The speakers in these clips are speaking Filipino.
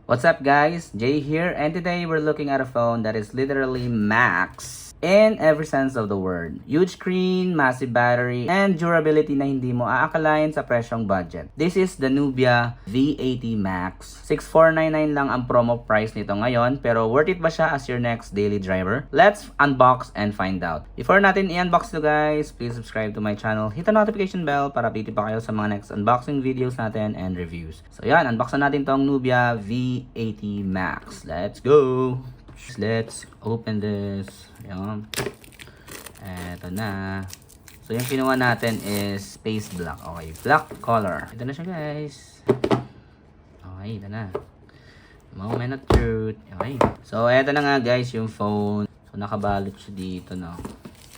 What's up guys? Jay here, and today we're looking at a phone that is literally max in every sense of the word. Huge screen, massive battery, and durability na hindi mo aakalain sa presyong budget. This is the Nubia V80 Max. 6,499 lang ang promo price nito ngayon, pero worth it ba siya as your next daily driver? Let's unbox and find out. Before natin i-unbox ito guys, please subscribe to my channel, hit the notification bell para update pa kayo sa mga next unboxing videos natin and reviews. So yan, unboxan natin tong Nubia V80 Max. Let's go! Let's open this. Ayan. Eto na. So yung kinuha natin is space black. Okay, black color. Ito na siya guys. Okay, ito na. Moment of truth. Okay. So eto na nga guys yung phone. So nakabalot siya dito, no.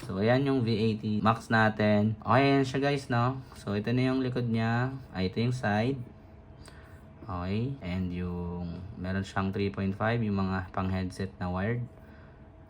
So ayan yung V80 Max natin. Okay, ayan siya guys, no. So ito na yung likod niya. Ay, ito yung side. Okay, and yung meron siyang 3.5 yung mga pang headset na wired.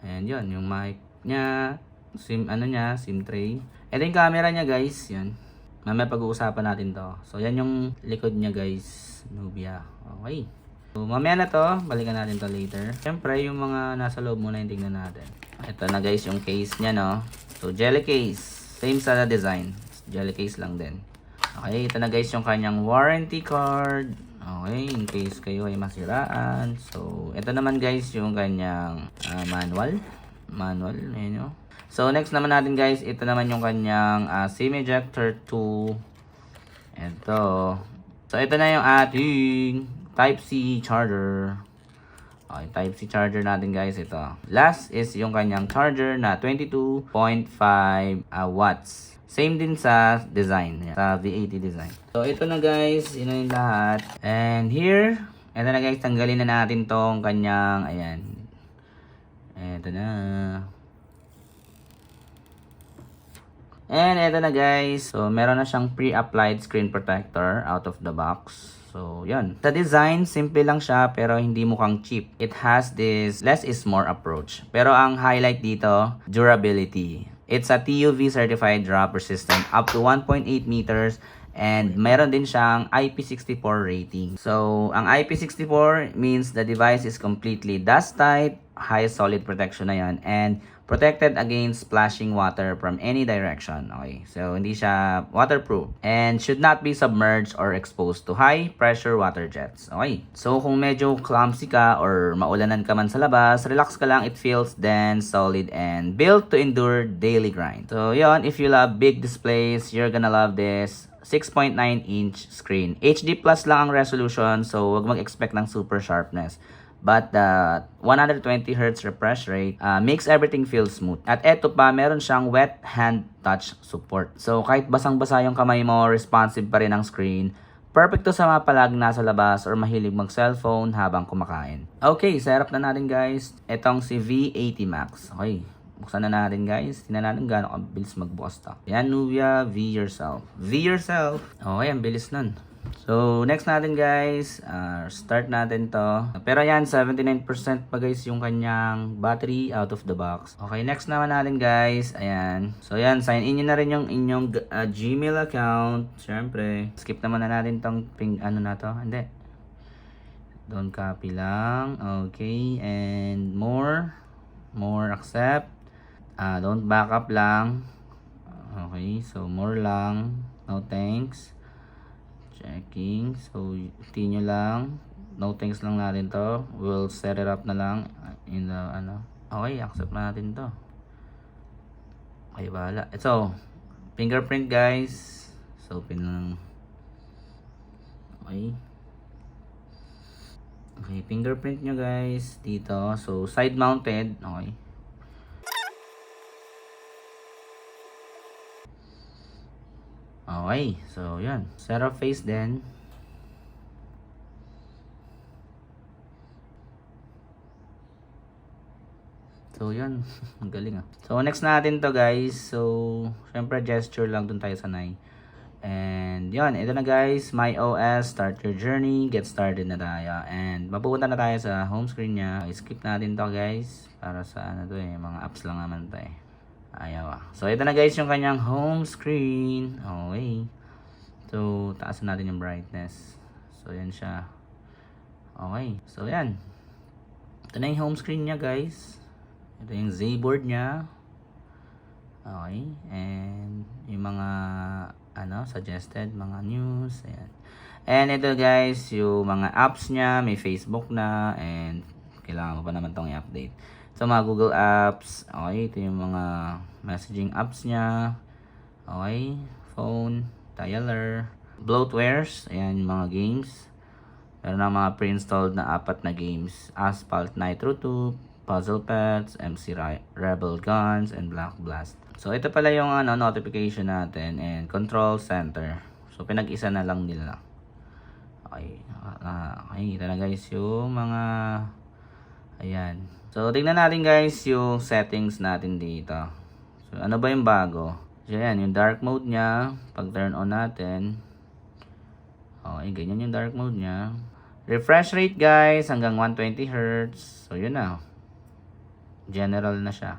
And yun, yung mic niya, SIM SIM tray. Ito yung camera niya guys, yan. Mamaya pag-uusapan natin to. So yan yung likod niya guys, Nubia. Okay. So mamaya na to, balikan natin to later. Siyempre yung mga nasa loob muna yung tingnan natin. Ito na guys yung case niya, no. So jelly case, same sa design. Jelly case lang din. Okay, ito na guys yung kanyang warranty card. Okay, in case kayo ay masiraan. So, ito naman guys yung kanyang manual. Ayan nyo. So, next naman natin guys, ito naman yung kanyang SIM ejector 2. Ito. So, ito na yung ating Type-C charger. Okay, Type-C charger natin guys, ito. Last is yung kanyang charger na 22.5 watts. Same din sa design, sa V80 design. So, ito na guys, yun na yung lahat. And here, ito na guys, tanggalin na natin tong kanyang, ayan. Ito na. And ito na guys, so meron na siyang pre-applied screen protector out of the box. So, yun. Sa design, simple lang siya pero hindi mukhang cheap. It has this less is more approach. Pero ang highlight dito, durability. It's a TUV certified drop resistant up to 1.8 meters and meron din siyang IP64 rating. So, ang IP64 means the device is completely dust tight, high solid protection na yan, and protected against splashing water from any direction. Okay, so hindi siya waterproof and should not be submerged or exposed to high pressure water jets. Okay, so kung medyo clumsy ka or maulanan ka man sa labas, relax ka lang. It feels dense, solid, and built to endure daily grind. So yon, if you love big displays, you're gonna love this 6.9-inch screen. HD plus lang ang resolution, so wag mag-expect ng super sharpness. But the 120Hz refresh rate makes everything feel smooth. At eto pa, meron siyang wet hand touch support. So kahit basang-basa yung kamay mo, responsive pa rin ang screen. Perfect to sa mga palag nasa labas or mahilig mag-cellphone habang kumakain. Okay, setup na natin guys. Etong si V80 Max. Okay, buksan na natin guys. Tingnan natin gaano kabilis magbukas to. Yan, Nubia V Yourself. V Yourself. Okay, ang bilis nun. So, next natin guys, start natin to. Pero yan, 79% pa guys yung kanyang battery out of the box. Okay, next naman natin guys, ayan. So, yan, sign in nyo na rin yung inyong Gmail account. Siyempre, skip naman na natin tong ano na to. Hindi. Don't copy lang. Okay, and more accept. Don't backup lang. Okay, so more lang. No thanks. Checking. So, hindi nyo lang. No thanks lang natin to. We'll set it up na lang in the Okay, accept na natin to. Okay, bahala. So, fingerprint guys. So, open lang. Okay. Okay, fingerprint nyo guys dito. So, side mounted. Okay. Okay, so yan. Set of face din. So yan, ang galing ah. So next natin to guys. So, syempre gesture lang dun tayo sanay. And yun, ito na guys, My OS, start your journey, get started na tayo. And mapupunta na tayo sa home screen niya. Skip natin to guys. Para sa mga apps lang naman tayo. Ayaw ah. So, ito na guys yung kanyang home screen. Okay. So, taasan natin yung brightness. So, yan siya. Okay, so yan. Ito na yung home screen niya guys. Ito yung Z-board niya. Okay, and yung mga suggested, mga news, ayan. And ito guys, yung mga apps niya, may Facebook na, and kailangan mo pa naman itong i-update. So mga Google Apps, okay, ito yung mga messaging apps niya, okay, phone, dialer, bloatwares, ayan yung mga games. Meron na mga pre-installed na 4 na games, Asphalt Nitro 2, Puzzle Pets, MC Rebel Guns, and Black Blast. So ito pala yung notification natin and control center. So pinag-isa na lang nila. Okay, okay, ito na guys yung mga ayan. So tingnan natin guys yung settings natin dito. So ano ba yung bago? So ayan, yung dark mode niya, pag turn on natin. Okay, ganyan yung dark mode niya. Refresh rate guys hanggang 120 Hz. So yun na. General na siya.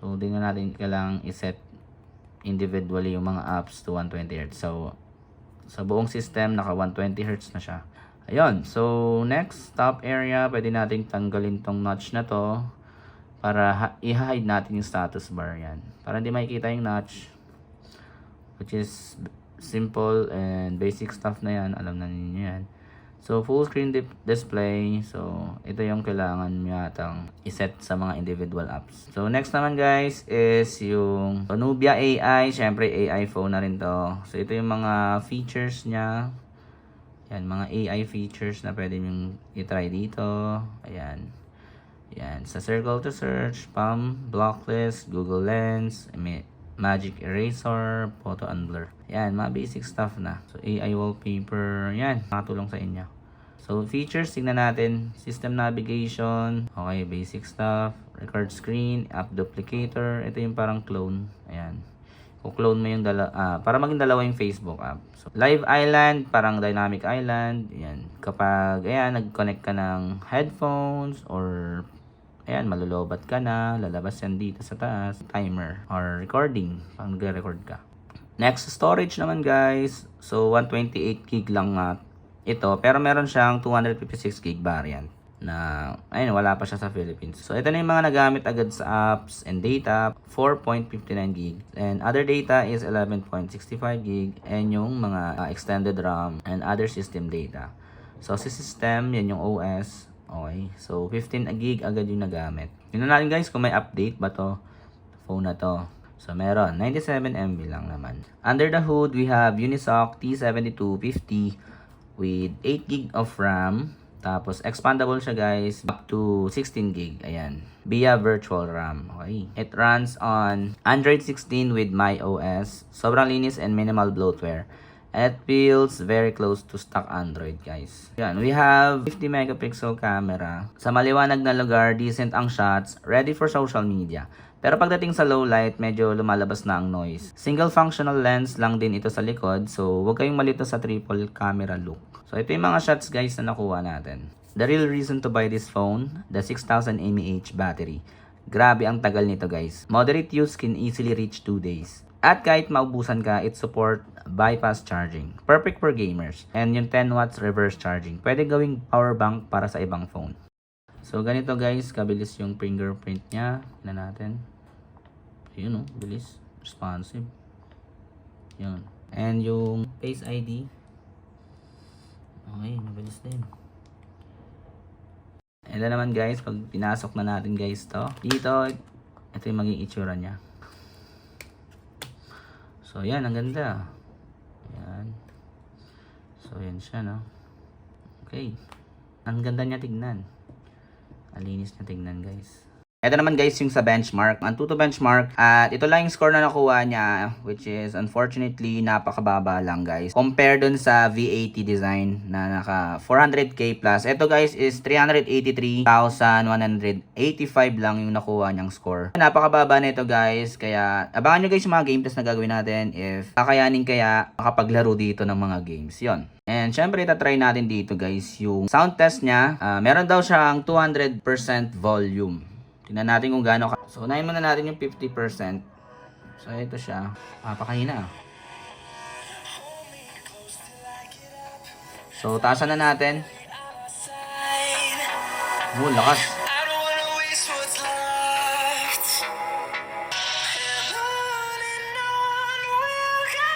So tingnan natin, kailangang iset individually yung mga apps to 120 Hz. So sa buong system naka 120 Hz na siya. Ayun. So next, top area, pwede nating tanggalin tong notch na to para i-hide natin yung status bar yan. Para hindi makikita yung notch, which is simple and basic stuff na yan. Alam na ninyo yan. So full screen display. So ito yung kailangan yatang iset sa mga individual apps. So next naman guys is yung Nubia AI. Syempre AI phone na rin to. So ito yung mga features niya. Yan, mga AI features na pwede yung i-try dito. Ayan. Yan, sa circle to search, palm, blocklist, Google Lens, Magic Eraser, Photo and Blur. Yan, mga basic stuff na. So, AI wallpaper, yan, makatulong sa inyo. So, features, tingnan natin. System navigation, okay, basic stuff. Record screen, app duplicator. Ito yung parang clone. Ayan. Kung-clone mo yung para maging dalawa yung Facebook app. So, Live Island, parang Dynamic Island. Ayan. Kapag, ayan, nag-connect ka ng headphones or ayan, malulobat ka na, lalabas yan dito sa taas, timer or recording, pang nagre-record ka. Next, storage naman guys. So, 128 gig lang ito, pero meron siyang 256 gig variant na, ayun, wala pa siya sa Philippines. So, ito na yung mga nagamit agad sa apps and data, 4.59 gig. And other data is 11.65 gig. And yung mga extended RAM and other system data. So, sa system, yan yung OS. Okay, so 15 gig agad yung nagamit. Tingnan natin guys kung may update ba to phone na to. So meron, 97 MB lang naman. Under the hood, we have Unisoc T7250 with 8 gig of RAM. Tapos expandable siya guys up to 16 gig. Ayan, via virtual RAM. Okay, it runs on Android 16 with MyOS. Sobrang linis and minimal bloatware. And it feels very close to stock Android guys. Yan, we have 50 megapixel camera. Sa maliwanag na lugar, decent ang shots, ready for social media. Pero pagdating sa low light, medyo lumalabas na ang noise. Single functional lens lang din ito sa likod, so huwag kayong malito sa triple camera look. So ito yung mga shots guys na nakuha natin. The real reason to buy this phone, the 6000 mAh battery. Grabe ang tagal nito guys. Moderate use can easily reach 2 days. At kahit maubusan ka, it support bypass charging. Perfect for gamers. And yung 10 watts reverse charging. Pwede gawing power bank para sa ibang phone. So ganito guys, kabilis yung fingerprint niya. Tignan natin. Yun bilis. Responsive. Yun. And yung Face ID. Okay, mabilis din. Ito naman guys, pag pinasok na natin guys to. Dito, ito yung magiging itsura niya. So, yan. Ang ganda. Yan. So, yan siya, no? Okay. Ang ganda niya tignan. Ang linis niya tignan, guys. Ito naman guys yung sa benchmark. Ang Antutu benchmark. At ito lang yung score na nakuha niya. Which is unfortunately napakababa lang guys. Compare dun sa V80 design na naka 400k plus. Ito guys is 383,185 lang yung nakuha niyang score. Napakababa na ito guys. Kaya abangan nyo guys yung mga game test na gagawin natin. If kakayanin kaya makapaglaro dito ng mga games. Yon. And syempre itatry natin dito guys yung sound test niya. Meron daw siyang 200% volume. Tingnan natin kung gaano ka. So, unahin muna natin yung 50%. So, ito siya. Napakahina. So, taasan na natin. Oh, lakas. I don't wanna waste what's left. And on we'll go.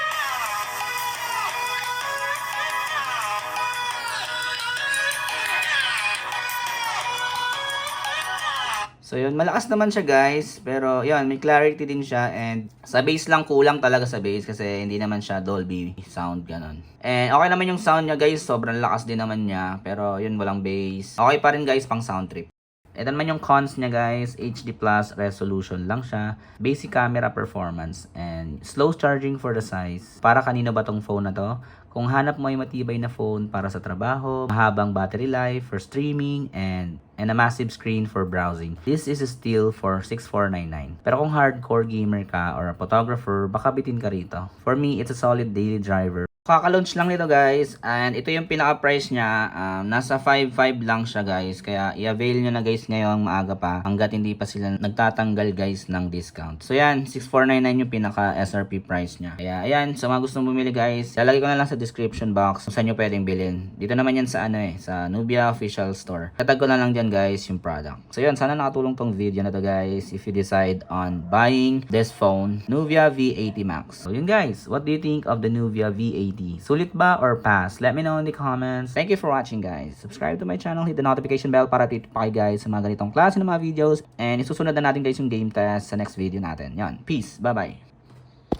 So yun, malakas naman siya guys, pero yun, may clarity din siya and sa bass lang kulang talaga sa bass kasi hindi naman siya Dolby sound ganon. And okay naman yung sound niya guys, sobrang lakas din naman niya, pero yun walang bass. Okay pa rin guys pang sound trip. Ito naman yung cons niya guys, HD plus resolution lang siya, basic camera performance, and slow charging for the size. Para kanino ba tong phone na to? Kung hanap mo ay matibay na phone para sa trabaho, mahabang battery life for streaming, and a massive screen for browsing, this is still for 6499. Pero kung hardcore gamer ka or a photographer, baka bitin ka rito. For me, it's a solid daily driver. Kaka-launch lang nito guys, and ito yung pinaka-price niya, nasa 5.5 lang siya guys, kaya i-avail nyo na guys ngayong maaga pa hanggat hindi pa sila nagtatanggal guys ng discount. So yan, 6499 yung pinaka-SRP price niya. Kaya ayan, sa mga gustong bumili guys, lalagay ko na lang sa description box kung saan nyo pwedeng bilhin. Dito naman yan sa sa Nubia official store. Tatag ko na lang dyan guys yung product. So yan, sana nakatulong tong video na to guys if you decide on buying this phone, Nubia V80 Max. So yun guys, what do you think of the Nubia V80? Sulit ba or pass? Let me know in the comments. Thank you for watching guys. Subscribe to my channel, hit the notification bell para update pa kayo guys sa mga ganitong klase ng mga videos. And isusunod na natin guys yung game test sa next video natin. Yan. Peace. Bye bye.